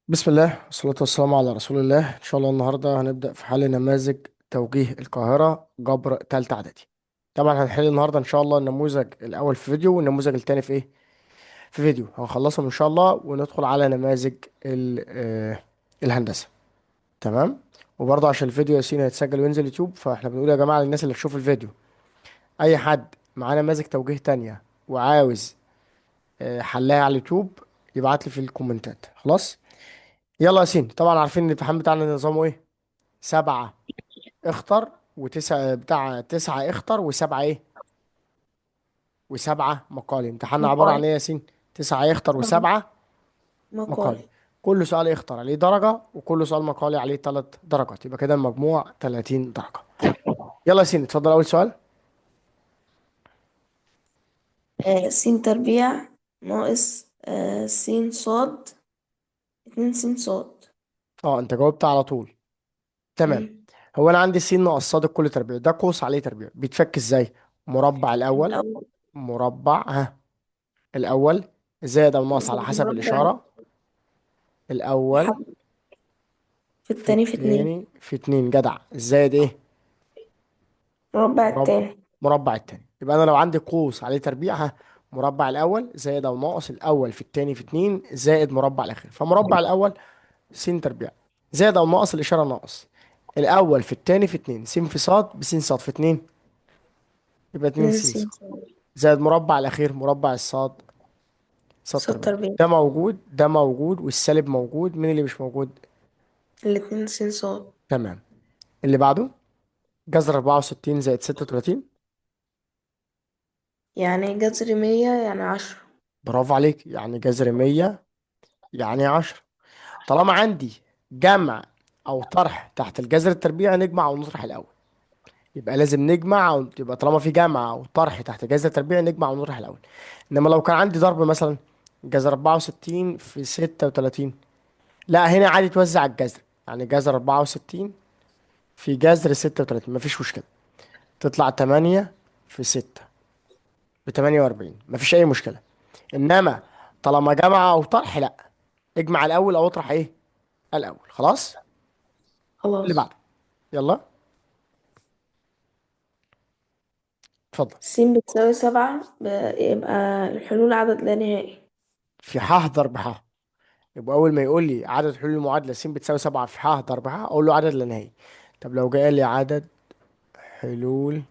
بسم الله والصلاة والسلام على رسول الله. إن شاء الله النهاردة هنبدأ في حل نماذج توجيه القاهرة جبر تالتة إعدادي. طبعا هنحل النهاردة إن شاء الله النموذج الأول في فيديو والنموذج التاني في إيه؟ في فيديو هنخلصهم إن شاء الله وندخل على نماذج الهندسة. تمام. وبرضه عشان الفيديو ياسين هيتسجل وينزل يوتيوب، فإحنا بنقول يا جماعة للناس اللي تشوف الفيديو، أي حد معاه نماذج توجيه تانية وعاوز حلها على اليوتيوب يبعت لي في الكومنتات. خلاص. يلا يا ياسين، طبعا عارفين ان الامتحان بتاعنا نظامه ايه؟ سبعة اختر وتسعة، بتاع تسعة اختر وسبعة ايه؟ وسبعة مقالي. امتحاننا عبارة عن مقال. ايه يا ياسين؟ تسعة اختر وسبعة مقال. مقالي. كل سؤال اختر عليه درجة وكل سؤال مقالي عليه 3 درجات، يبقى كده المجموع 30 درجة. يلا يا ياسين اتفضل أول سؤال. س تربيع ناقص س صاد 2 س صاد. اه انت جاوبت على طول. تمام. مم. هو انا عندي س ناقص صاد الكل تربيع، ده قوس عليه تربيع، بيتفك ازاي؟ مربع الاول، الأول مربع الاول زائد او ناقص على زائد حسب مربع الاشارة. الاول الحب في في التاني في 2. التاني في اتنين، جدع. زائد ايه؟ مربع مربع. التاني. مربع التاني. يبقى انا لو عندي قوس عليه تربيع، مربع الاول زائد او ناقص الاول في التاني في اتنين زائد مربع الاخير، فمربع الاول س تربيع زائد او ناقص الاشاره ناقص الاول في التاني في اتنين س في صاد بس صاد في اتنين، يبقى اتنين اتنين س س صاد صاد. زائد مربع الاخير مربع الصاد صاد صاد تربيع. تربيع. ده موجود، ده موجود، والسالب موجود. مين اللي مش موجود؟ الاتنين س صاد. تمام. اللي بعده، جذر 64 زائد 36. يعني جذر 100 يعني 10. برافو عليك، يعني جذر 100 يعني 10. طالما عندي جمع او طرح تحت الجذر التربيعي نجمع او نطرح الاول، يبقى لازم نجمع أو يبقى طالما في جمع او طرح تحت جذر تربيعي نجمع او نطرح الاول. انما لو كان عندي ضرب مثلا جذر 64 في 36، لا هنا عادي توزع الجذر، يعني جذر 64 في جذر 36 مفيش مشكلة، تطلع 8 في 6 ب 48، مفيش اي مشكلة. انما طالما جمع او طرح لا، اجمع الاول او اطرح ايه الاول. خلاص. اللي خلاص. بعده، يلا اتفضل. س بتساوي 7 يبقى الحلول عدد لا نهائي. في ح ضرب ح، يبقى اول ما يقول لي عدد حلول المعادله س بتساوي 7 في ح ضرب ح اقول له عدد لا نهائي. طب لو جه قال لي عدد حلول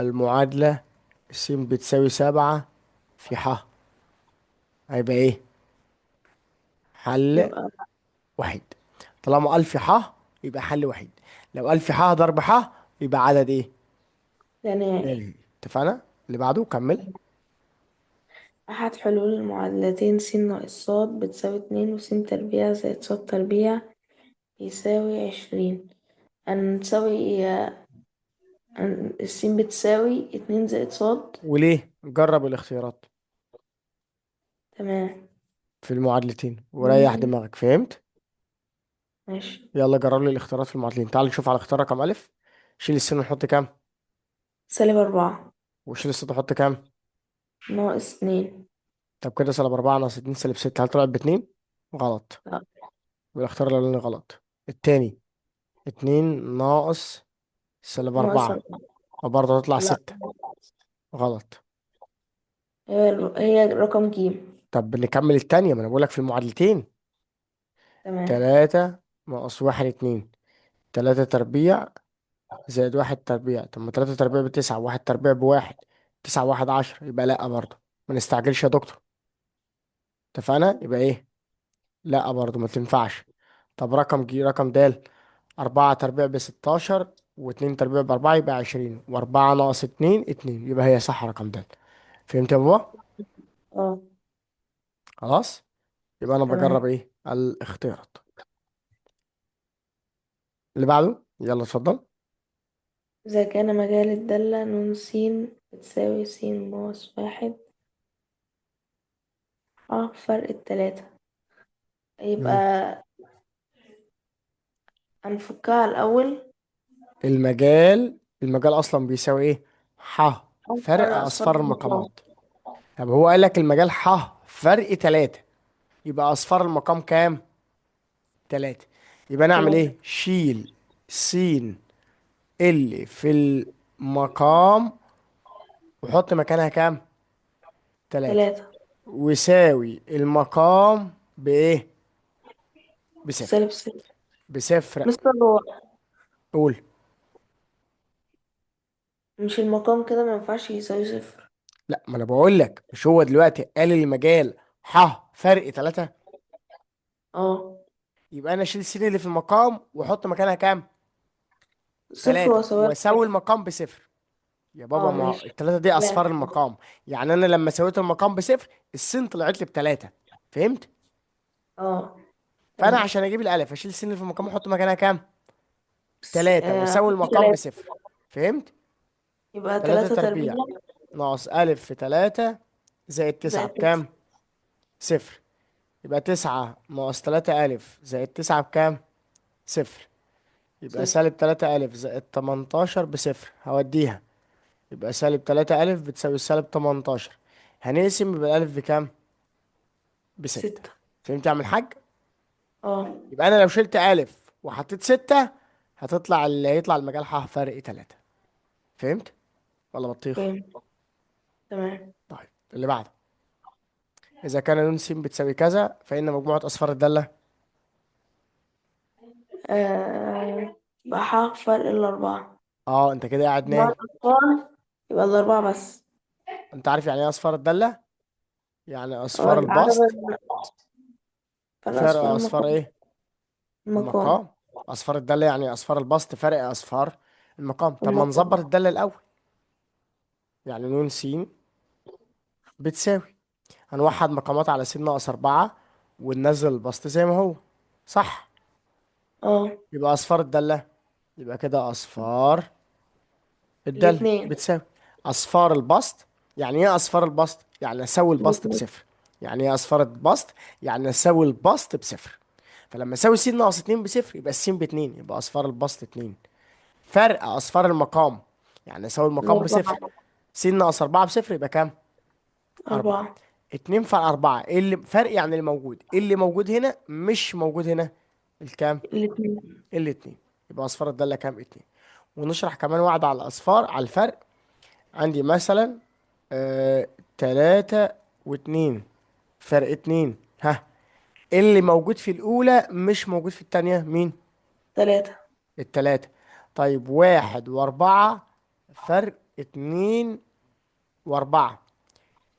المعادله س بتساوي 7 في ح، هيبقى ايه؟ حل يبقى وحيد. طالما قال في ح يبقى حل وحيد. لو قال في ح ضرب ح يبقى عدد ايه؟ لا لا نهائي. نهائي. اتفقنا. اللي بعده كمل. أحد حلول المعادلتين س ناقص ص بتساوي 2 وس تربيع زائد ص تربيع يساوي 20. هنساوي السين بتساوي 2 زائد ص. وليه؟ جرب الاختيارات تمام. في المعادلتين وريح مم. دماغك. فهمت؟ ماشي. يلا جرب لي الاختيارات في المعادلين. تعال نشوف على اختيار رقم ألف. شيل السين ونحط كام؟ -4 وشيل الستة نحط كام؟ ناقص 2. طب كده سالب 4 ناقص 2 سالب 6، هل طلعت باتنين؟ غلط. لا. والاختيار الأولاني غلط. التاني 2 ناقص سالب ناقص 4 4. وبرضه هتطلع لا. 6. غلط. هي رقم ج. طب نكمل التانية، ما أنا بقولك في المعادلتين. تمام. 3 ناقص 1 2، 3 تربيع زائد 1 تربيع. طب ما 3 تربيع بتسعة، 1 تربيع بواحد، 9 و1 10، يبقى لأ برضه. ما نستعجلش يا دكتور. اتفقنا؟ يبقى إيه؟ لأ برضه ما تنفعش. طب رقم جي، رقم د، 4 تربيع ب16 و2 تربيع ب4 يبقى 20، و4 ناقص 2 2، يبقى هي صح رقم د. فهمت يا بابا؟ اه. خلاص. يبقى أنا تمام. بجرب إيه؟ الاختيارات. اللي بعده يلا اتفضل. إذا كان مجال الدالة ن س بتساوي س ناقص 1 فرق التلاتة، مم. يبقى هنفكها الأول. المجال أصلا بيساوي إيه؟ ح فرق فرق أصفار أصفار المقام. المقامات. طب هو قال لك المجال ح فرق 3، يبقى اصفار المقام كام؟ تلاتة. يبقى نعمل تلاتة. ايه؟ شيل س اللي في المقام وحط مكانها كام؟ تلاتة. تلاتة. ويساوي المقام بايه؟ بصفر. سالب ستة. بصفر. مستر هو قول. مش المقام كده ما ينفعش يساوي صفر؟ لا، ما انا بقول لك، مش هو دلوقتي قال المجال ح فرق تلاتة؟ اه. يبقى انا اشيل السين اللي في المقام واحط مكانها كام؟ صفر تلاتة، وسواء. واساوي المقام بصفر. يا بابا، اه ما هو ماشي. التلاتة دي اصفار تلاتة. المقام. يعني انا لما سويت المقام بصفر، السين طلعت لي بتلاتة. فهمت؟ اه فانا تمام. عشان اجيب الالف اشيل السين اللي في المقام واحط مكانها كام؟ تلاتة، واساوي أحط المقام تلاتة. بصفر. فهمت؟ يبقى تلاتة تلاتة تربيع تربيع ناقص ألف في تلاتة زائد تسعة زائد تسعة. بكام؟ صفر. يبقى تسعة ناقص تلاتة ألف زائد تسعة بكام؟ صفر. يبقى صفر. سالب تلاتة ألف زائد تمنتاشر بصفر، هوديها. يبقى سالب تلاتة ألف بتساوي سالب تمنتاشر. هنقسم، يبقى الألف بكام؟ بستة. ستة. فهمت يا عم الحاج؟ اه يبقى أنا لو شلت ألف وحطيت ستة، هتطلع اللي هيطلع المجال ح فرق تلاتة. فهمت ولا بطيخ؟ فهمت. تمام. طيب، اللي بعده. إذا كان ن س بتساوي كذا، فإن مجموعة أصفار الدالة. يبقى فرق الأربعة. اه، انت كده قاعد مع نايم. الأطفال يبقى الأربعة بس. انت عارف يعني ايه اصفار الدالة؟ يعني اه اصفار العدد البسط. فرق فرق أصفار اصفار المقام. ايه؟ المقام. المقام. اصفار الدالة يعني اصفار البسط فرق اصفار المقام. طب ما نظبط المقام. الدالة الاول. يعني ن س بتساوي، هنوحد مقامات على س ناقص 4 وننزل البسط زي ما هو. صح؟ اه يبقى اصفار الدالة، يبقى كده اصفار الدالة الاتنين. بتساوي اصفار البسط. يعني ايه اصفار البسط؟ يعني اساوي البسط الاتنين. بصفر. يعني ايه اصفار البسط؟ يعني اساوي البسط بصفر. فلما اساوي س ناقص 2 بصفر، يبقى الس باتنين، يبقى اصفار البسط 2. فرق اصفار المقام، يعني اساوي المقام الأربعة. بصفر. س ناقص 4 بصفر يبقى كام؟ 4. أربعة. 2 فرق 4، ايه اللي فرق؟ يعني اللي موجود، ايه اللي موجود هنا مش موجود هنا؟ الكام؟ الاتنين. الاتنين. يبقى اصفار الدالة كام؟ 2. ونشرح كمان واحدة على الاصفار، على الفرق. عندي مثلا آه 3 و2، فرق 2. ها، إيه اللي موجود في الأولى مش موجود في التانية؟ مين؟ تلاتة. التلاتة. طيب، 1 و4، فرق 2 و4.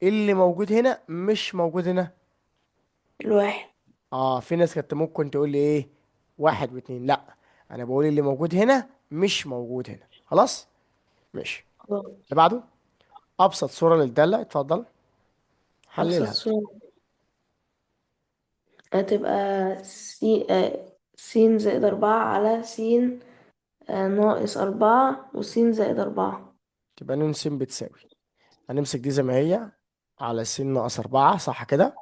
إيه اللي موجود هنا مش موجود هنا؟ الواحد. اه، في ناس كانت ممكن تقول لي ايه، 1 و2. لا، انا بقول اللي موجود هنا مش موجود هنا. خلاص. ماشي. خلاص. اللي بعده. ابسط صورة للدالة، اتفضل أبسط حللها. صورة هتبقى سين زائد أربعة على سين ناقص أربعة وسين زائد أربعة. تبقى ن س بتساوي، هنمسك دي زي ما هي، على س ناقص 4، صح كده؟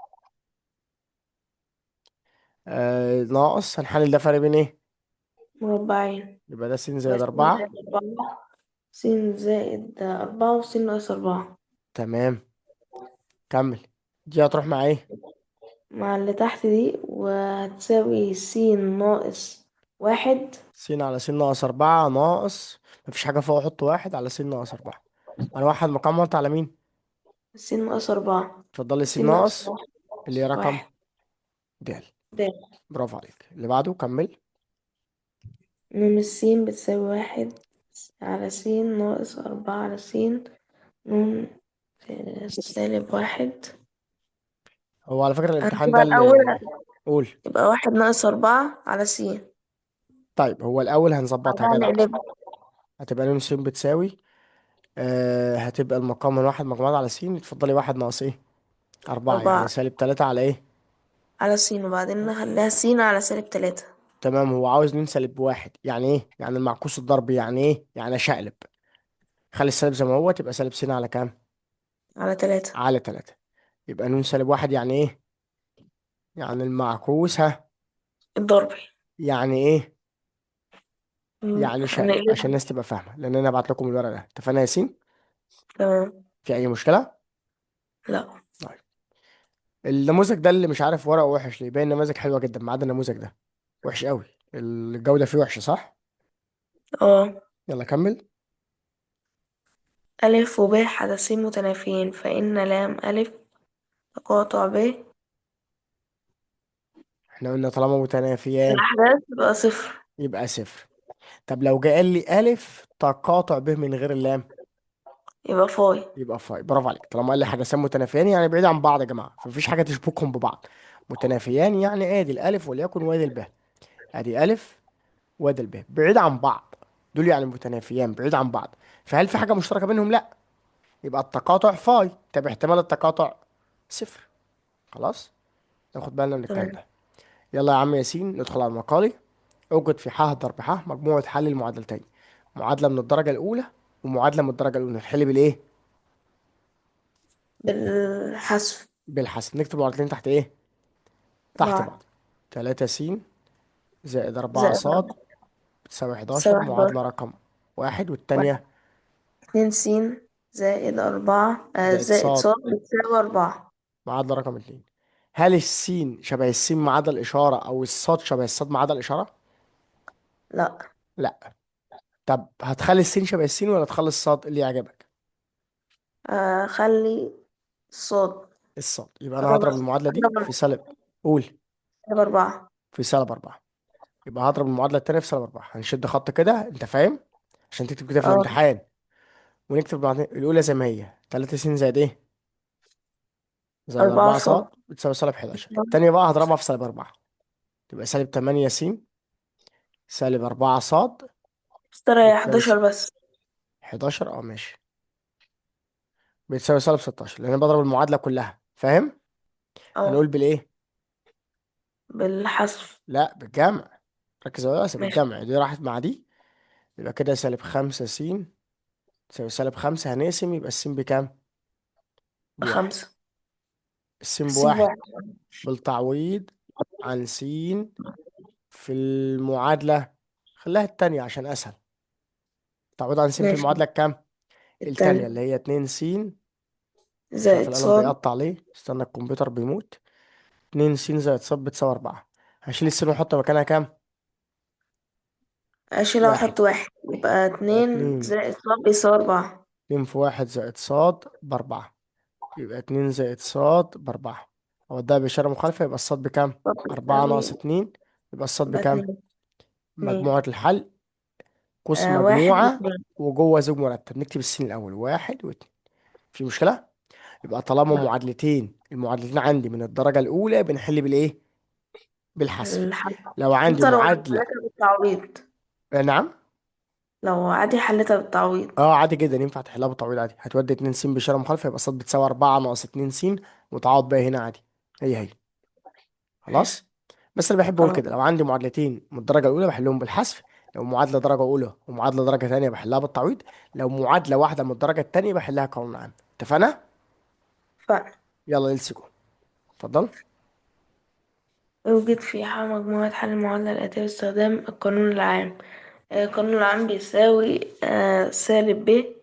ناقص، هنحلل ده فرق بين ايه؟ مربعين. يبقى ده س يبقى زائد سين 4. زائد أربعة. سين زائد أربعة وسين ناقص أربعة. تمام. كمل. دي هتروح مع ايه؟ مع اللي تحت دي وهتساوي سين ناقص واحد. س على س ناقص 4 ناقص، مفيش حاجة فوق، احط 1 على س ناقص 4. هنوحد مقامات على مين؟ سين ناقص أربعة. اتفضل لي س سين ناقص ناقص، واحد. اللي هي رقم واحد. د. ده. برافو عليك. اللي بعده كمل. نون السين بتساوي واحد على سين ناقص أربعة على سين نون سالب واحد. هو على فكرة الامتحان ده هنكتبها الأول. اللي. قول. يبقى واحد ناقص أربعة على سين. طيب، هو الأول هنظبطها بعدها كده. نقلبها. هتبقى ن س بتساوي، هتبقى المقام من 1 مجموعات على س. اتفضلي 1 ناقص ايه؟ 4، يعني أربعة -3 على ايه؟ على سين وبعدين نخليها سين على سالب تلاتة. تمام. هو عاوز ننسلب بواحد، يعني ايه؟ يعني المعكوس الضربي، يعني ايه؟ يعني اشقلب. خلي السالب زي ما هو، تبقى سالب س على كام؟ على تلاتة. على 3. يبقى -1 يعني ايه؟ يعني المعكوس، ها؟ الضربي. يعني ايه؟ يعني شقلب، عشان هنقلبها. الناس تبقى فاهمة، لان انا بعت لكم الورق ده. اتفقنا يا ياسين؟ تمام. في اي مشكلة؟ لا. طيب. النموذج ده اللي مش عارف ورقه وحش ليه، باين نماذج حلوه جدا ما عدا النموذج ده، وحش قوي. الجوده فيه وحشه صح. اه. يلا كمل. ألف وب حدثين متنافيين، فإن لام ألف تقاطع ب احنا قلنا طالما متنافيان الأحداث تبقى صفر. يبقى صفر. طب لو جه قال لي الف تقاطع به من غير اللام، يبقى فاي. يبقى فاي. برافو عليك. طالما قال لي حدثان متنافيان يعني بعيد عن بعض يا جماعه، فمفيش حاجه تشبكهم ببعض. متنافيان يعني ادي الالف وليكن وادي الب، ادي الف وادي الب بعيد عن بعض، دول يعني متنافيان بعيد عن بعض. فهل في حاجه مشتركه بينهم؟ لا. يبقى التقاطع فاي. طب احتمال التقاطع صفر. خلاص، ناخد بالنا من الكلام تمام. ده. يلا يا عم ياسين ندخل على المقالي. اوجد في ح ضرب ح مجموعة حل المعادلتين، معادلة من الدرجة الأولى ومعادلة من الدرجة الأولى. نحل بالإيه؟ بالحذف. بالحسب. نكتب المعادلتين تحت إيه؟ تحت بعض. بعض. 3 س زائد 4 ص زائد أربعة بتساوي تساوي 11، معادلة 11. رقم واحد. واحد. والتانية 2 س زائد أربعة زائد ص زائد صاد بتساوي 4. معادلة رقم اتنين. هل السين شبه السين ما عدا الإشارة أو الصاد شبه الصاد ما عدا الإشارة؟ لأ. لا. طب هتخلي السين شبه السين ولا تخلي الصاد اللي يعجبك؟ خلي صاد. الصاد. يبقى أنا أضرب هضرب المعادلة دي في أضرب سالب. قول. أضرب 4. في سالب 4. يبقى هضرب المعادلة التانية في سالب 4. هنشد خط كده أنت فاهم، عشان تكتب كده في اه. الامتحان. ونكتب الأولى زي ما هي 3 س زائد إيه؟ زائد 4 4 ص صاد. بتساوي سالب 11. التانية بقى هضربها في سالب 4، تبقى سالب 8 س سالب 4 ص استريح بتساوي 11 بس. 11. اه ماشي. بتساوي سالب 16 لأن أنا بضرب المعادلة كلها فاهم. هنقول اه. بالإيه؟ بالحذف. لا بالجمع. ركز بقى بس، ماشي. بالجمع دي راحت مع دي. يبقى كده سالب 5 س تساوي سالب 5. هنقسم يبقى السين بكام؟ بواحد. بخمسة. السين السين بواحد. بواحد. بالتعويض عن س في المعادلة، خليها التانية عشان أسهل. تعويض عن س في ماشي. المعادلة الكام؟ التانية التاني اللي هي 2 س. مش عارف زائد القلم صاد. بيقطع ليه، استنى الكمبيوتر بيموت. 2 س زائد ص بتساوي 4. هشيل السين واحط مكانها كام؟ أشيل واحد. وأحط واحد يبقى يبقى 2 2. زائد صاد بيساوي 4. 2 في 1 زائد ص ب4. يبقى 2 زائد ص ب4. هو ده بإشارة مخالفة، يبقى الصاد بكام؟ صاد 4 بتساوي. ناقص 2. يبقى الصاد يبقى بكام؟ 2. 2. مجموعة الحل قوس واحد مجموعة واتنين. وجوه زوج مرتب. نكتب السين الأول واحد واتنين. في مشكلة؟ يبقى طالما لا. معادلتين، المعادلتين عندي من الدرجة الأولى بنحل بالإيه؟ بالحذف. الحل. لو عندي مستر لو معادلة. حلتها بالتعويض. نعم. لو عادي حلتها بالتعويض. اه عادي جدا ينفع تحلها بالطويل عادي. هتودي 2 س بإشارة مخالفة يبقى الصاد بتساوي 4 ناقص 2 س وتعوض بقى هنا عادي. هي. ماشي. خلاص. بس انا بحب اقول خلاص. كده، لو عندي معادلتين من الدرجة الأولى بحلهم بالحذف. لو معادلة درجة أولى ومعادلة درجة تانية بحلها بالتعويض. لو معادلة واحدة من الدرجة التانية بحلها قانون عام. اتفقنا؟ ف يلا نلسكو. اتفضل. يوجد في مجموعة حل المعادلة الآتية باستخدام القانون العام. القانون العام بيساوي سالب ب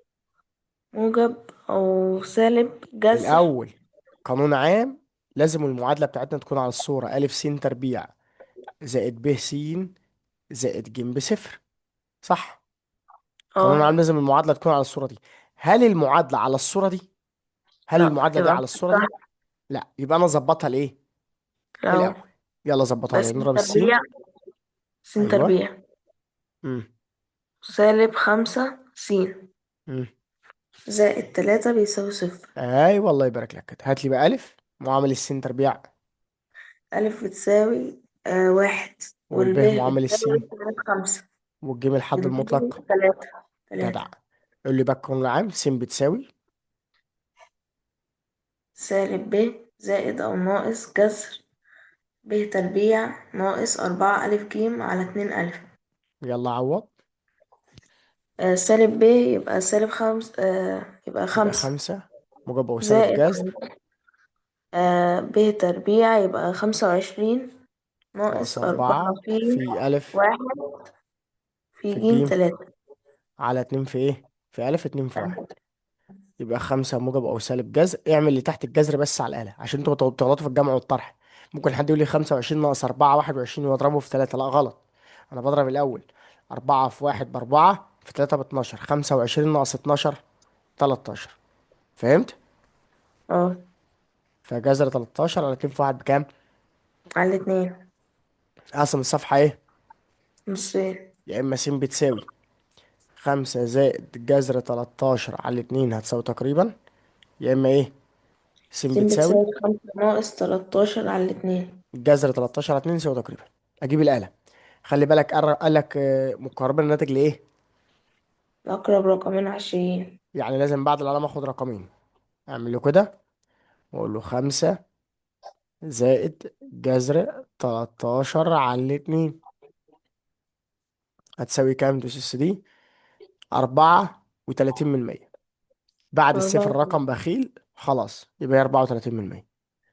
موجب أو سالب جذر. الأول قانون عام، لازم المعادلة بتاعتنا تكون على الصورة أ س تربيع زائد ب س زائد ج بصفر. صح؟ قانون عام اه. لازم المعادلة تكون على الصورة دي. هل المعادلة على الصورة دي؟ هل لا المعادلة دي يبقى على مش الصورة صح. دي؟ لا. يبقى أنا أظبطها لإيه؟ لو الأول. يلا ظبطها لي. بس نضرب تربيع. السين. س أيوه. تربيع مم. سالب 5 س مم. زائد 3 بيساوي صفر. اي والله يبارك لك كده. هات لي بقى الف معامل السين تربيع. ألف بتساوي 1. والب والب معامل بتساوي السين. سالب 5. والجيم الحد والب المطلق. 3. جدع. 3. قول لي بقى القانون العام. س بتساوي. سالب ب زائد أو ناقص جذر ب تربيع ناقص 4 ألف ج على 2 ألف. يلا عوض. سالب ب يبقى سالب يبقى يبقى 5. 5 موجب أو سالب زائد جذر ب تربيع يبقى 25 ناقص ناقص 4 4 في في ألف 1 في في ج الجيم 3. على 2 في إيه؟ في ألف 2 في 1. يبقى خمسة موجب أو سالب جذر. اعمل اللي تحت الجذر بس على الآلة، عشان انتوا بتغلطوا في الجمع والطرح. ممكن حد يقول لي 25 ناقص 4 21 واضربه في 3. لا غلط، أنا بضرب الأول. 4 في 1 ب4، في 3 ب12. 25 ناقص 12 13. فهمت؟ اه. فجذر 13 على 2 في 1 بكام؟ على اتنين. اقسم الصفحة ايه؟ نصين. يا اما س بتساوي 5 زائد جذر 13 على 2 هتساوي تقريبا، يا اما ايه؟ س س بتساوي بتساوي 5 ناقص 13 على اتنين. جذر 13 على 2 يساوي تقريبا. اجيب الآلة. خلي بالك قال لك مقاربة الناتج لايه؟ أقرب رقمين 20. يعني لازم بعد العلامة اخد رقمين. اعمل له كده واقول له 5 زائد جذر 13 على 2 هتساوي كام؟ دوس اس دي 34%. بعد الصفر 4. رقم بخيل خلاص، يبقى هي 34%.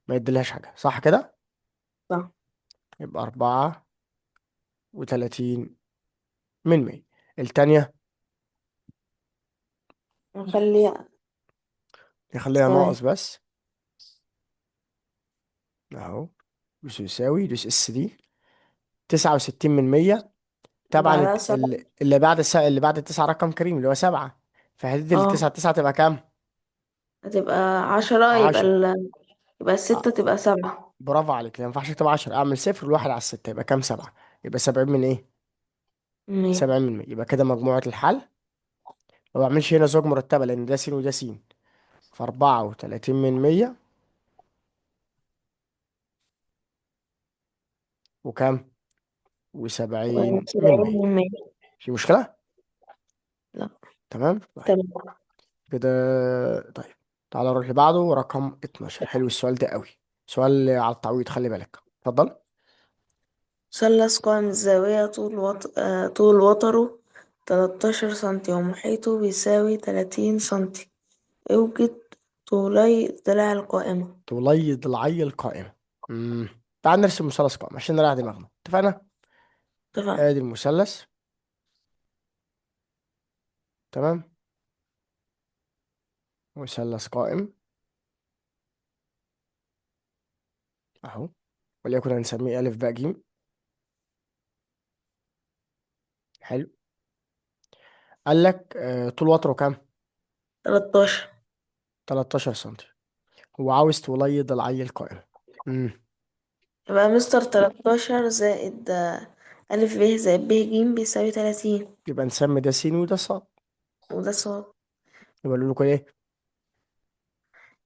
ما يديلهاش حاجة، صح كده؟ صح. يبقى 34%. التانية نخليها. نخليها ناقص ثواني. بس. اهو. دوس يساوي، دوس اس دي 69%. طبعا بعدها 7. اللي بعد التسعة رقم كريم اللي هو 7. فهتدي اه. التسعة، التسعة تبقى كام؟ هتبقى 10. 10. يبقى الستة تبقى 7. برافو عليك، ما ينفعش تبقى 10. اعمل صفر الواحد على الستة يبقى كام؟ 7. يبقى 70 من ايه؟ مية. 70%. يبقى كده مجموعة الحل. ما بعملش هنا زوج مرتبة لأن ده س وده س. ف34%. وكام؟ وسبعين من 70 مية من 100. في مشكلة؟ لا. تمام طيب. تمام. كده طيب. تعالى نروح اللي بعده رقم 12. حلو السؤال ده قوي. سؤال على التعويض، خلي بالك. اتفضل. مثلث قائم الزاوية طول وتره 13 سنتي ومحيطه بيساوي 30 سنتي. اوجد طولي الضلع القائمة. طولي ضلعي القائمة. تعال نرسم مثلث قائم عشان نريح دماغنا. اتفقنا؟ اتفقنا. ادي المثلث. تمام. مثلث قائم اهو. وليكن هنسميه ألف باء جيم. حلو. قال لك طول وتره كام؟ 13. 13 سنتي. هو عاوز طولي ضلعي القائمة. يبقى مستر 13 زائد ألف ب زائد ب ج بيساوي 30. يبقى نسمي ده س وده ص. وده صاد. يبقى نقول له كده ايه؟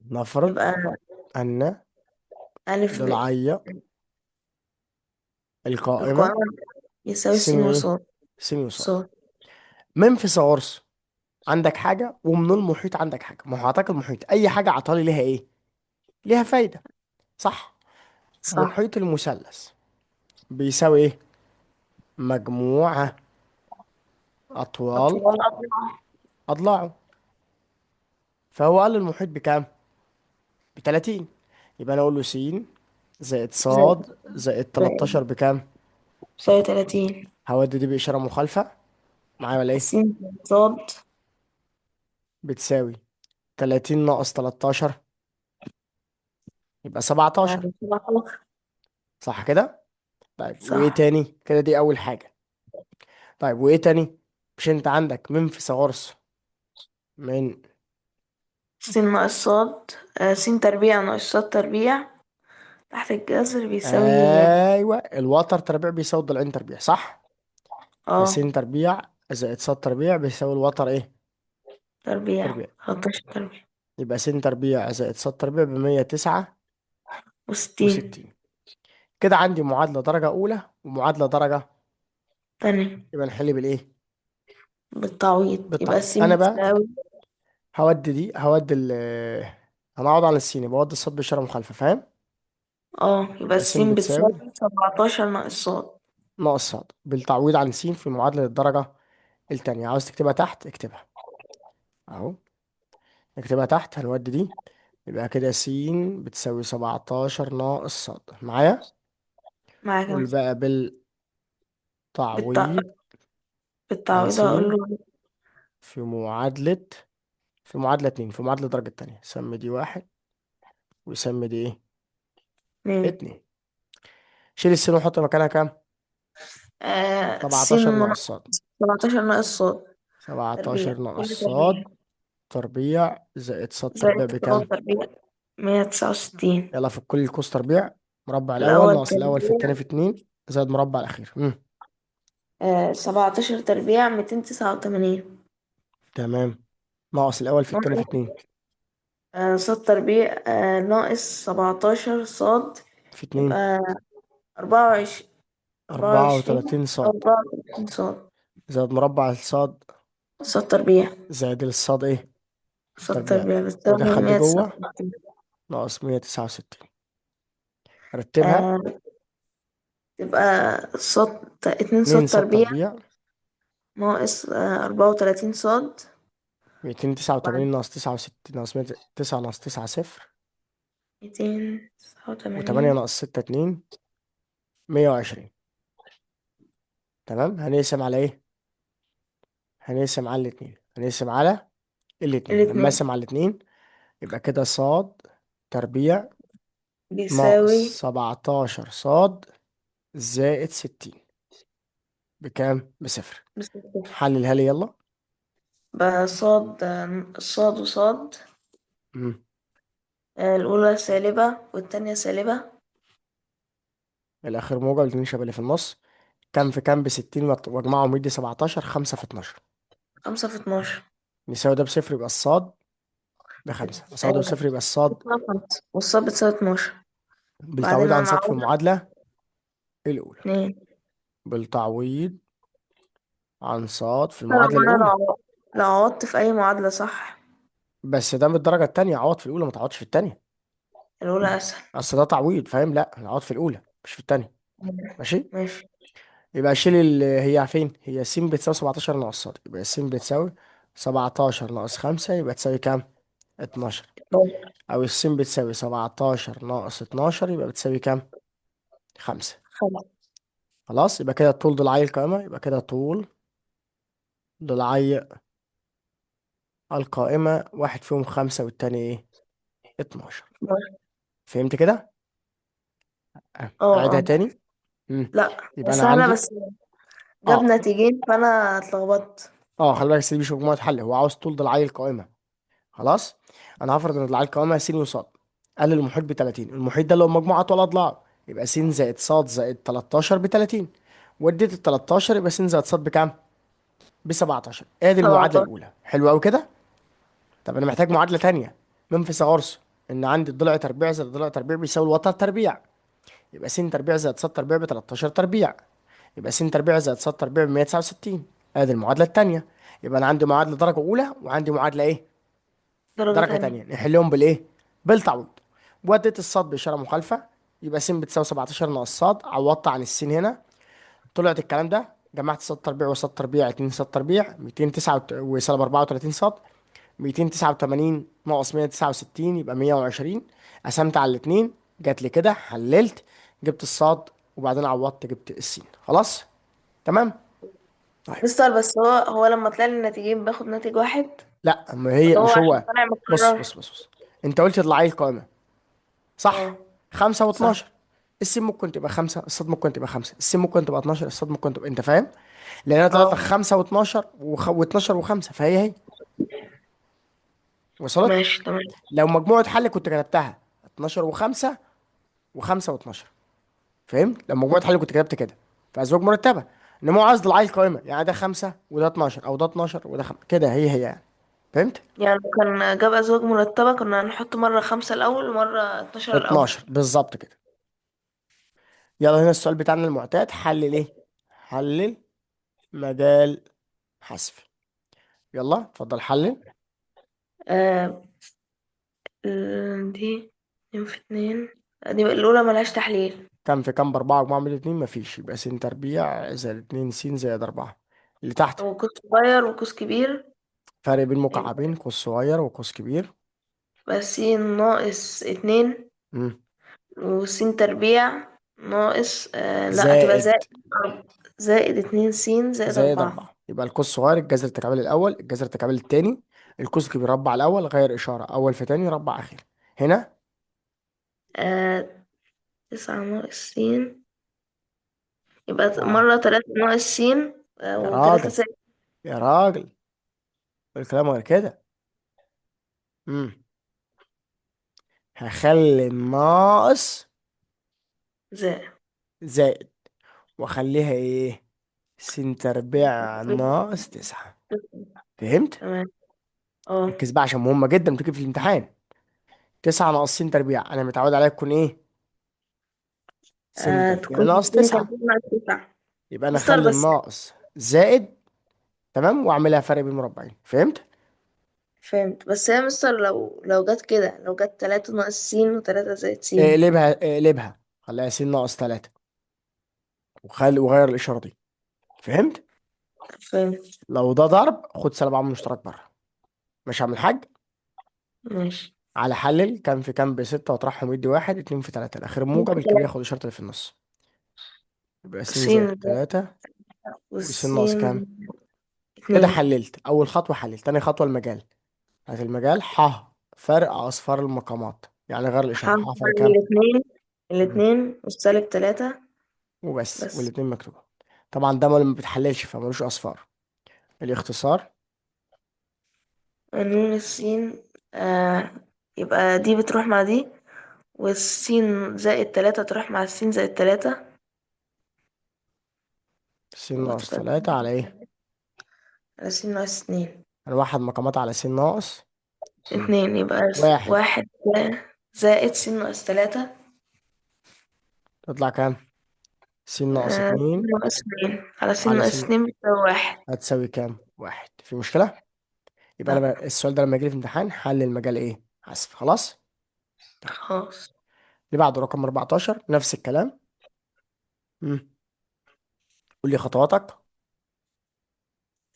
نفرض يبقى أن ألف ب ضلعي القائمة القائمة يساوي س س وايه؟ وصاد. س وص. صاد. من فيثاغورس عندك حاجة، ومن المحيط عندك حاجة. ما هو عطاك المحيط، أي حاجة عطالي ليها ايه؟ ليها فايدة، صح؟ صح. محيط المثلث بيساوي ايه؟ مجموعة أطوال أطوال أضلاع. أضلاعه. فهو قال المحيط بكام؟ ب30. يبقى أنا أقول له س زائد ص زائد زائد زائد 13 بكام؟ يساوي 30. هودي دي بإشارة مخالفة معايا ولا ايه؟ س زائد صاد. بتساوي 30 ناقص 13 يبقى 17. يعني 17. صح كده؟ طيب وايه صح. تاني كده؟ دي اول حاجة. طيب وايه تاني؟ مش انت عندك من فيثاغورس؟ من س ناقص صاد. س تربيع ناقص صاد تربيع تحت الجذر بيساوي. ايوه الوتر تربيع بيساوي الضلعين تربيع، صح؟ فس اه. تربيع زائد ص تربيع بيساوي الوتر ايه؟ تربيع تربيع. 13 تربيع. يبقى س تربيع زائد ص تربيع وستين. ب169. كده عندي معادلة درجة أولى ومعادلة درجة. تاني. يبقى نحل بالإيه؟ بالتعويض يبقى بالتعويض. س أنا بقى بتساوي. هودي دي هودي هنقعد على السين، بودي الصاد بإشارة مخالفة، فاهم؟ اه يبقى يبقى س س بتساوي بتساوي 17 ناقص صاد. ناقص صاد بالتعويض عن س في معادلة الدرجة التانية. عاوز تكتبها تحت اكتبها اهو. اكتبها تحت، هنودي دي. يبقى كده س بتساوي 17 ناقص صاد معايا. معاك يا قول مستر. بقى بالتع... بالتعويض عن بالتعويض س هقول له. في معادلة في معادلة اتنين، في معادلة درجة تانية، سمي دي واحد وسمي دي ايه؟ اتنين. اتنين. شيل السين وحط مكانها كام؟ سين 17 ناقص صاد. 17 ناقص صاد 17 تربيع، ناقص كل صاد تربيع تربيع زائد صاد تربيع زائد بكام؟ صاد تربيع 169. يلا في كل القوس تربيع. مربع الأول الأول ناقص الأول في تربيع. التاني في اتنين زائد مربع الأخير. 17 تربيع 289. تمام. ناقص الأول في التاني في اتنين صاد تربيع ناقص 17 صاد في اتنين يبقى 24. أربعة أربعة وعشرين وتلاتين صاد 34 صاد. زائد مربع الصاد صاد تربيع. زائد الصاد ايه؟ صاد تربيع. تربيع بتساوي ودخل دي جوه 169. ناقص 169. رتبها. آه تبقى صاد 2 صاد اتنين صاد تربيع تربيع ناقص 34 صاد. 289 بعد ناقص 69 ناقص 9 ناقص 9 صفر. 289. وتمانية ناقص 6 2. 120. تمام. هنقسم على ايه؟ هنقسم على الاتنين. هنقسم على الاتنين. لما الاتنين اقسم على الاتنين يبقى كده صاد تربيع ناقص بيساوي 17 صاد زائد 60 بكام؟ بصفر. بصفر. حللها لي يلا. بقى صاد صاد وصاد. مم. الأولى سالبة والتانية سالبة. الآخر موجب، الاتنين شبه اللي في النص. كام في كام ب60 واجمعهم يدي 17. 5 في 12 خمسة في 12. نساوي ده بصفر يبقى الصاد بخمسة. أساوي ده بصفر يبقى الصاد بتساوي 5 والصاد بتساوي 12. بالتعويض بعدين عن صاد في هنعوض المعادلة الأولى. 2. بالتعويض عن صاد في أنا المعادلة الأولى. لو عوضت في أي معادلة صح. بس ده من الدرجة التانية، عوض في الأولى ما تعوضش في التانية. الأولى أسهل. أصل ده تعويض فاهم، لا عوض في الأولى مش في التانية. ماشي. ماشي. يبقى شيل هي فين؟ هي س بتساوي 17 ناقص صاد، يبقى س بتساوي 17 ناقص 5 يبقى تساوي كام؟ 12. أو الس بتساوي 17 ناقص 12 يبقى بتساوي كام؟ 5. خلاص. خلاص. يبقى كده طول ضلعي القائمة، يبقى كده طول ضلعي القائمة واحد فيهم 5 والتاني ايه؟ 12. فهمت كده؟ اه أعيدها اه. تاني. مم. لا يبقى أنا سهلة عندي بس جاب اه نتيجين فأنا اتلخبطت. خلي بالك دي مش مجموعة حل، هو عاوز طول ضلعي القائمة. خلاص. أنا هفرض إن ضلعي القائمة س وص. قلل المحيط ب 30. المحيط ده اللي هو مجموعة طول أضلاع، يبقى س زائد ص زائد 13 ب 30. وديت ال 13 يبقى س زائد ص بكام؟ ب 17. ادي المعادلة 17. الأولى. حلو أوي كده. طب أنا محتاج معادلة تانية من فيثاغورس. إن عندي الضلع تربيع زائد الضلع تربيع بيساوي الوتر تربيع. يبقى س تربيع زائد ص تربيع ب 13 تربيع. يبقى س تربيع زائد ص تربيع ب 169. ادي المعادله الثانيه. يبقى انا عندي معادله درجه اولى وعندي معادله ايه؟ درجة درجه تانية. تانية. نحلهم بالايه؟ بالتعويض. وديت الصاد باشاره مخالفه، يبقى س بتساوي 17 ناقص صاد. عوضت عن السين هنا، طلعت الكلام ده. جمعت صاد تربيع وصاد تربيع 2 صاد تربيع 209 وسالب 34 صاد. 289 ناقص 169 يبقى 120. قسمت على الاثنين جات لي كده. حللت جبت الصاد وبعدين عوضت جبت السين. خلاص. تمام. طيب. مستر بس هو لما طلع لي النتيجين باخد ناتج واحد. لا ما هي ولا هو مش عشان هو. طالع بص متكرر؟ بص بص بص. انت قلت اطلعي القائمة صح؟ اه 5 صح. و12. السين ممكن تبقى 5، الصاد ممكن تبقى 5، السين ممكن تبقى 12، الصاد ممكن تبقى، انت فاهم؟ لان انا طلعت لك اه 5 و12 و12 و5 فهي هي. وصلت؟ ماشي تمام. لو مجموعة حل كنت كتبتها 12 و5 و5 و12. فهمت؟ لو مجموعة حل كنت كتبت كده في ازواج مرتبة. انما هو قصد العيل القائمة، يعني ده 5 وده 12 او ده 12 وده 5 كده هي هي يعني. فهمت؟ يعني لو كان جاب أزواج مرتبة كنا هنحط مرة 5 الأول ومرة 12 الأول. 12 بالظبط كده. يلا هنا السؤال بتاعنا المعتاد. حلل ايه؟ حلل مجال حذف. يلا اتفضل حلل. آه دي 2 في 2. دي الأولى ملهاش تحليل. كام في كام بأربعة مجموعة من الاتنين مفيش، يبقى س تربيع زائد 2 س زائد 4. اللي تحت هو قوس صغير وقوس كبير. فرق بين يبقى مكعبين، قوس صغير وقوس كبير. س ناقص 2 مم. وس تربيع ناقص لا هتبقى زائد زائد 2 س زائد زائد 4. 4. يبقى القوس صغير الجذر التكعيبي الأول، الجذر التكعيبي التاني القوس بيربع الاول غير اشاره، اول في تاني ربع اخير. هنا 9 ناقص س، يبقى اه مرة 3 ناقص س، يا وتلاتة راجل، زائد. يا راجل، الكلام غير كده. امم هخلي الناقص زائد. زائد، واخليها ايه؟ س تربيع ناقص 9. فهمت؟ تمام. اه. ركز بقى عشان مهمة جدا بتيجي في الامتحان. 9 ناقص س تربيع انا متعود عليها تكون ايه؟ س تربيع تكون ناقص س 9. تربيع ناقص 9. يبقى انا مستر اخلي بس. الناقص زائد، تمام، واعملها فرق بين مربعين. فهمت؟ فهمت، بس هي مستر لو جت كده، لو جت 3 ناقص س و3 زائد س. اقلبها خليها س ناقص 3، وغير الاشاره دي. فهمت؟ فهمت. لو ده ضرب خد سالب عامل مشترك بره. مش هعمل حاجه. ماشي. على حلل كام في كام بستة وأطرحهم يدي واحد، اتنين في تلاتة، الأخير موجب، في الكبير 3 ياخد الإشارة اللي في النص. يبقى س س زائد تلاتة وس ناقص والسين كام. كده 2. حللت أول خطوة، حللت تاني خطوة المجال. هات المجال ح فرق أصفار المقامات، يعني غير الإشارة، ح فرق كام. الاتنين. مم. الاتنين والسالب 3. وبس، بس. والاتنين مكتوبة. طبعا ده ما بتحللش فمالوش أصفار. الاختصار. نون السين. آه يبقى دي بتروح مع دي، والس زائد 3 تروح مع الس زائد 3. س ناقص وتبقى تلاتة على إيه؟ على س ناقص 2. أنا واحد مقامات على س ناقص. مم. 2 يبقى واحد. 1 زائد س ناقص 3. تطلع كام؟ س ناقص اتنين س ناقص 2 على س على س، ناقص 2 بتساوي 1. هتساوي كام؟ واحد. في مشكلة؟ يبقى انا لا. بقى السؤال ده لما يجي لي في امتحان حل المجال ايه؟ حذف. خلاص. طيب خلاص. اللي بعده رقم 14 نفس الكلام. مم. قول لي خطواتك.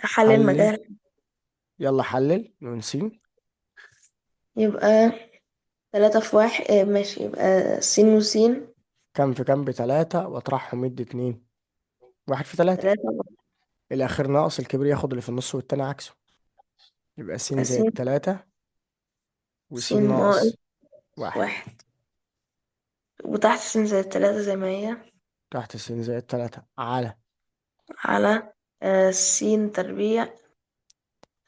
أحلل حلل. المجال. يلا حلل نون س. يبقى 3 في 1. ماشي، يبقى س. كام في كام بتلاتة واطرحهم يدي اتنين. واحد في تلاتة. 3. الاخير ناقص، الكبير ياخد اللي في النص والتاني عكسه. يبقى س س زائد تلاتة س وس ناقص ناقص واحد. 1. وتحت س زائد 3 زي ما هي. تحت س زائد تلاتة على على س تربيع.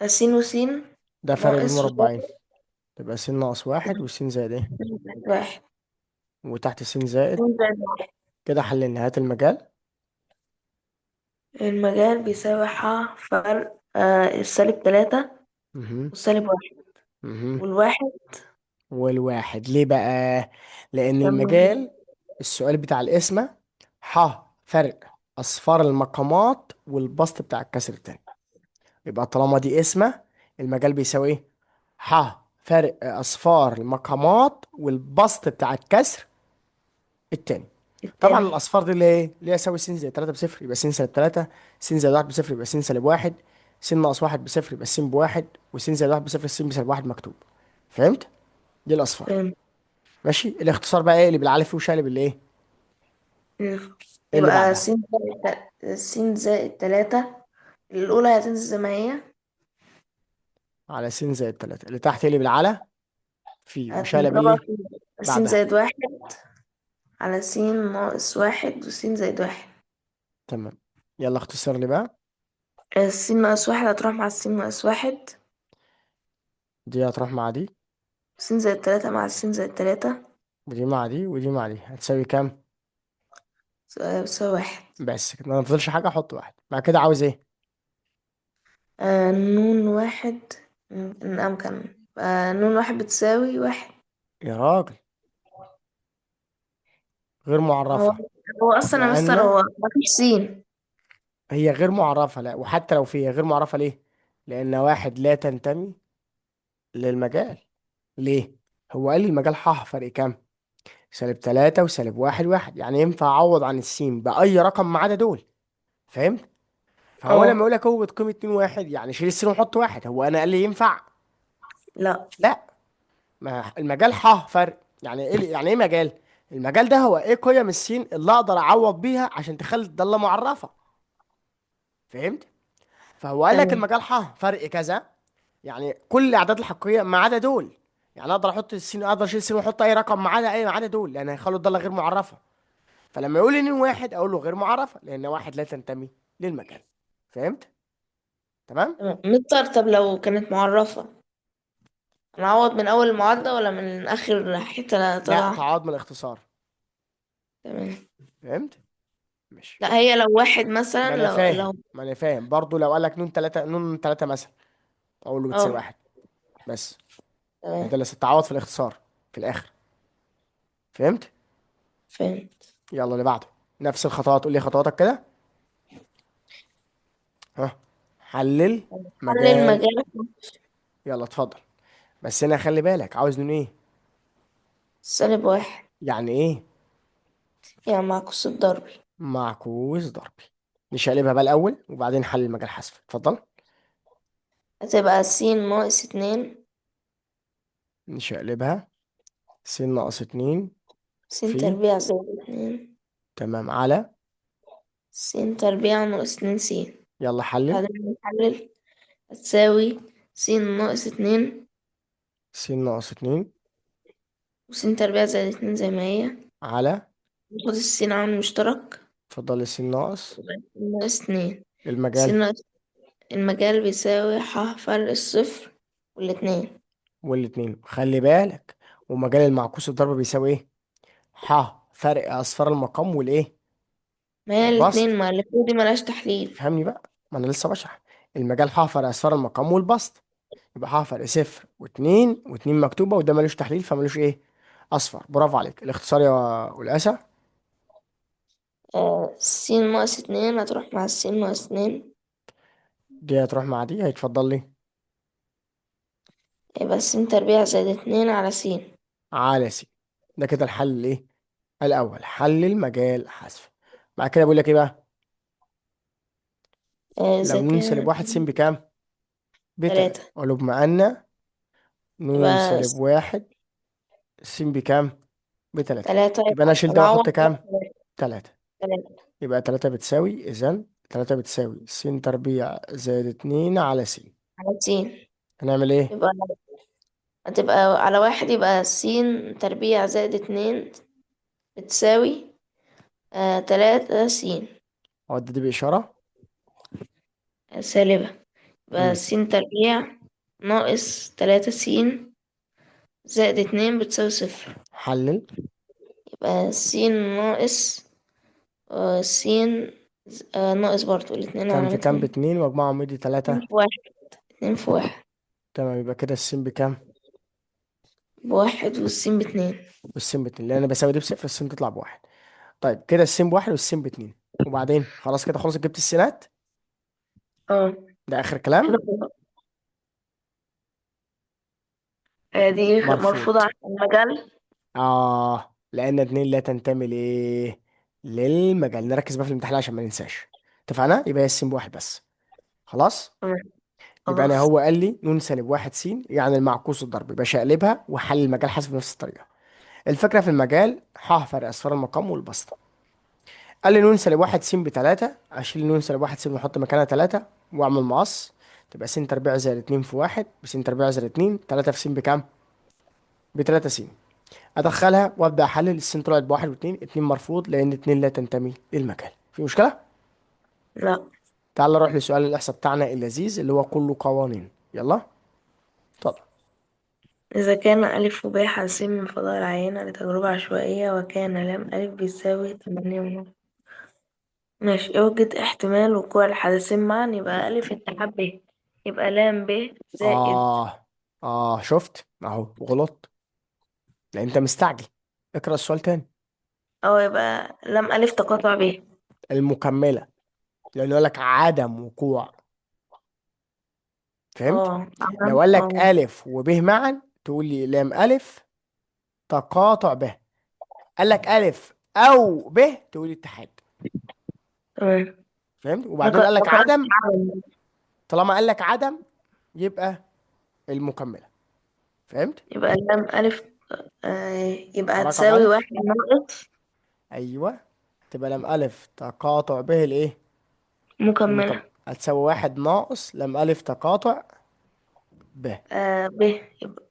س ده فرق بين ناقص مربعين. تبقى س ناقص واحد وس زائد ايه. 1. وتحت س زائد. س زائد 1. كده حللنا. هات المجال. المجال بيساوي فرق السالب 3 مهم. والسالب 1 مهم. والواحد. والواحد ليه بقى؟ لأن لما المجال، السؤال بتاع القسمة، ح فرق أصفار المقامات والبسط بتاع الكسر التاني. يبقى طالما دي قسمة، المجال بيساوي ايه؟ ح فرق أصفار المقامات والبسط بتاع الكسر التاني. طبعا التاني. الأصفار دي اللي ايه؟ اللي هي يساوي س زائد 3 بصفر يبقى س سالب 3، س زائد 1 بصفر يبقى س سالب 1، س ناقص 1 بصفر يبقى س بواحد، وس زائد 1 بصفر س بسالب 1 مكتوب. فهمت؟ دي الأصفار. فهمت. ماشي. الاختصار بقى ايه اللي بالالف وشالب اللي ايه؟ ايه اللي يبقى بعدها؟ س زائد 3. الأولى هتنزل زي ما هي. على س زائد 3 اللي تحت اللي بالعلى في وشالب هتضربها اللي في س بعدها. زائد 1 على س ناقص 1 وس زائد 1. تمام. يلا اختصر لي بقى. س ناقص 1 هتروح مع س ناقص 1. دي هتروح مع دي، س زائد 3 مع س زائد 3. ودي مع دي، ودي مع دي، هتساوي كام؟ بتساوي 1. بس كده ما فضلش حاجه، احط واحد بعد كده. عاوز ايه؟ نون 1. أمكن. نون 1 بتساوي 1. يا راجل، غير هو معرفه. هو أصلا يا مستر، لان هو مفيش س. هي غير معرفه، لا، وحتى لو في، هي غير معرفه ليه؟ لان واحد لا تنتمي للمجال. ليه؟ هو قال لي المجال ح فرق كام؟ سالب 3 وسالب 1 1، يعني ينفع اعوض عن السين باي رقم ما عدا دول. فهمت؟ فهو لما اه. يقول لك هو بتقيمة 2 1 يعني شيل السين وحط واحد، هو انا قال لي ينفع؟ لا. لا. ما المجال ح فرق، يعني ايه؟ يعني ايه مجال؟ المجال ده هو ايه قيم السين اللي اقدر اعوض بيها عشان تخلي الضالة معرفة. فهمت؟ فهو قال لك تمام. المجال ح فرق كذا، يعني كل الاعداد الحقيقيه ما عدا دول. يعني اقدر احط السين، اقدر اشيل السين واحط اي رقم ما عدا اي، ما عدا دول، لان هيخلوا الضاله غير معرفه. فلما يقول لي ان واحد اقول له غير معرفه، لان واحد لا تنتمي للمكان. فهمت؟ تمام. تمام مستر. طب لو كانت معرفة، نعوض من أول المعادلة ولا من آخر حتة لا لا، طالعة؟ تعاد من الاختصار. تمام. فهمت؟ ماشي. لا هي لو واحد مثلا، ما انا لو فاهم، ما انا فاهم برضو. لو قال لك نون 3، نون 3 مثلا، اقول له بتساوي اه واحد بس. تمام. ده اللي تعوض في الاختصار في الاخر. فهمت؟ فهمت. يلا اللي بعده. نفس الخطوات، قول لي خطواتك كده. ها. حلل حل مجال. المجال. يلا اتفضل. بس هنا خلي بالك، عاوز نون ايه؟ -1. يعني ايه؟ يعني معكوس الضرب. معكوس ضربي. نشقلبها بقى الاول وبعدين حل مجال حذف. اتفضل. هتبقى -2. نشقلبها. س ناقص اتنين في. س تربيع زائد 2. تمام على. س تربيع ناقص 2 س. يلا حلل. بعدين نحلل. هتساوي س ناقص 2. س ناقص اتنين وس تربيع زائد 2 زي ما هي. على. ناخد السين عامل مشترك. اتفضل. س ناقص يبقى س ناقص 2. س المجال. ناقص المجال بيساوي فرق الصفر والاتنين. والاتنين خلي بالك. ومجال المعكوس الضرب بيساوي ايه؟ ح فرق اصفار المقام والايه؟ ما هي البسط. الاتنين، ما اللي فوق دي ملهاش تحليل. فهمني بقى، ما انا لسه بشرح. المجال ح فرق اصفار المقام والبسط. يبقى ح فرق صفر واتنين، واتنين مكتوبة، وده ملوش تحليل فملوش ايه؟ اصفر. برافو عليك. الاختصار يا والاسا. س ناقص 2 هتروح مع س ناقص 2. دي هتروح مع دي، هيتفضل لي. يبقى س تربيع زائد 2 على س. على س. ده كده الحل الايه؟ الاول، حل المجال حذف. بعد كده بيقول لك ايه بقى؟ لو إذا نون سالب كان واحد س بكام؟ بتلاتة. 3. اقول له بما ان نون يبقى سالب واحد س بكام؟ بتلاتة. 3. يبقى انا اشيل ده واحط نعوض كام؟ تلاتة. 3. يبقى تلاتة بتساوي، اذا تلاتة بتساوي س تربيع زائد اتنين على س. على س. هنعمل ايه؟ يبقى هتبقى على 1، يبقى س تربيع زائد 2 بتساوي 3 س اودي دي بإشارة. سالبة. يبقى امم س تربيع ناقص 3 س زائد 2 بتساوي 0. حلل. يبقى س ناقص برضو الاتنين كام على في كام؟ 2. باتنين، واجمعهم يدي اتنين تلاتة. في واحد 2 في 1 تمام. يبقى كده السين بكام؟ ب1 والس ب2. والسين باتنين، لان انا بساوي دي بصفر، السين تطلع بواحد. طيب كده السين بواحد والسين باتنين. وبعدين خلاص كده، خلاص جبت السينات. اه ده اخر كده كلام. خلاص. دي مرفوض. مرفوضة عشان المجال. لان اتنين لا تنتمي لايه؟ للمجال. نركز بقى في الامتحان عشان ما ننساش. اتفقنا؟ يبقى هي السين بواحد بس. خلاص. تمام. يبقى انا، خلاص. هو قال لي نون سالب واحد س يعني المعكوس الضرب، يبقى شقلبها وحل المجال حسب نفس الطريقه. الفكره في المجال ح فرق اصفار المقام والبسط. قال لي نون سالب واحد س بتلاتة، اشيل نون سالب واحد س واحط مكانها تلاتة واعمل مقص. تبقى س تربيع زائد اتنين في واحد بس تربيع زائد اتنين. تلاتة في س بكام؟ بتلاتة س. ادخلها وابدا احلل. السين طلعت بواحد واتنين. اتنين مرفوض لان اتنين لا تنتمي للمكان. في مشكله؟ لا. تعال نروح لسؤال الاحصاء بتاعنا اللذيذ اللي هو كله قوانين. يلا اتفضل. إذا كان ألف وب حاسين من فضاء العينة لتجربة عشوائية، وكان لام ألف بيساوي 8 ونص. ماشي، اوجد احتمال وقوع الحدثين معا. يبقى ألف اتحاد ب، يبقى لام ب زائد. شفت اهو غلط، لان انت مستعجل. اقرا السؤال تاني. أو يبقى لام ألف تقاطع ب. المكمله، لانه يقول لك عدم وقوع. فهمت؟ اه لو قال لك اه الف وب معا تقول لي لام الف تقاطع ب. قال لك الف او ب تقول لي اتحاد. تمام. فهمت؟ وبعدين قال لك ذكرت عدم. عدم. طالما قال لك عدم يبقى المكمله. فهمت؟ يبقى لام ألف يبقى رقم هتساوي الف. 1 ناقص ايوه. تبقى لام الف تقاطع به الايه؟ المكمل. مكملة. هتساوي واحد ناقص لام الف تقاطع ب. ب. يبقى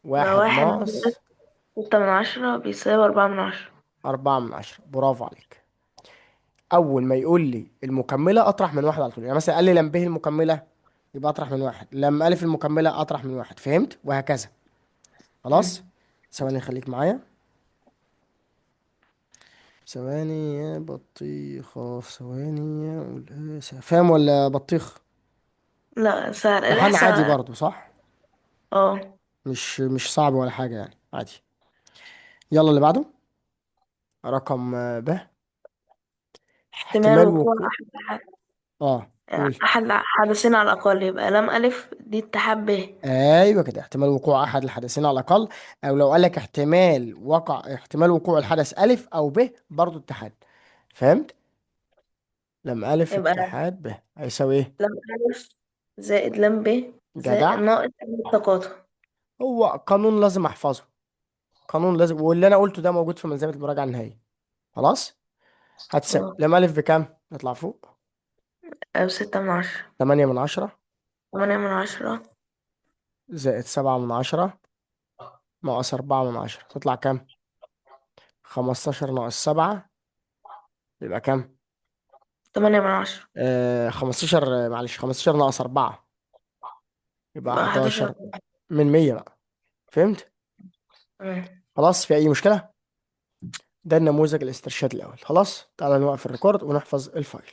واحد واحد ناقص ناقص 6 من 10 بيساوي 4 من 10. 4/10. برافو عليك. أول ما يقول لي المكملة أطرح من واحد على طول. يعني مثلا قال لي لم ب المكملة، يبقى أطرح من واحد. لم ألف المكملة أطرح من واحد. فهمت؟ وهكذا. خلاص. مم. ثواني خليك معايا. ثواني يا بطيخة، ثواني يا قلقاسة. فاهم ولا بطيخ؟ لا، سهل امتحان عادي الإحصاء. برضو صح؟ اه. مش صعب ولا حاجة يعني، عادي. يلا اللي بعده. رقم ب. احتمال احتمال وقوع وقوع. أحد اه قول. حدثين على الأقل، يبقى لام ألف دي اتحاد ب. ايوه كده، احتمال وقوع احد الحدثين على الاقل. او لو قال لك احتمال وقوع الحدث الف او ب، برضو اتحاد. فهمت؟ لما الف يبقى اتحاد ب هيساوي ايه؟ لام ألف زائد لام ب زائد جدع. ناقص التقاطع. هو قانون لازم احفظه. قانون لازم، واللي انا قلته ده موجود في ملزمة المراجعة النهائية. خلاص. هتساوي اه. لما الف بكام؟ نطلع فوق. أو 6 من 10. 8/10 8 من 10 زائد 7/10 ناقص 4/10 تطلع كام؟ 15 ناقص 7 يبقى كام؟ 8 من 10 15. معلش، 15 ناقص 4 يبقى يبقى 11. 11 من 100 بقى. فهمت؟ تمام. خلاص، في أي مشكلة؟ ده النموذج الاسترشادي الأول. خلاص، تعالى نوقف الريكورد ونحفظ الفايل.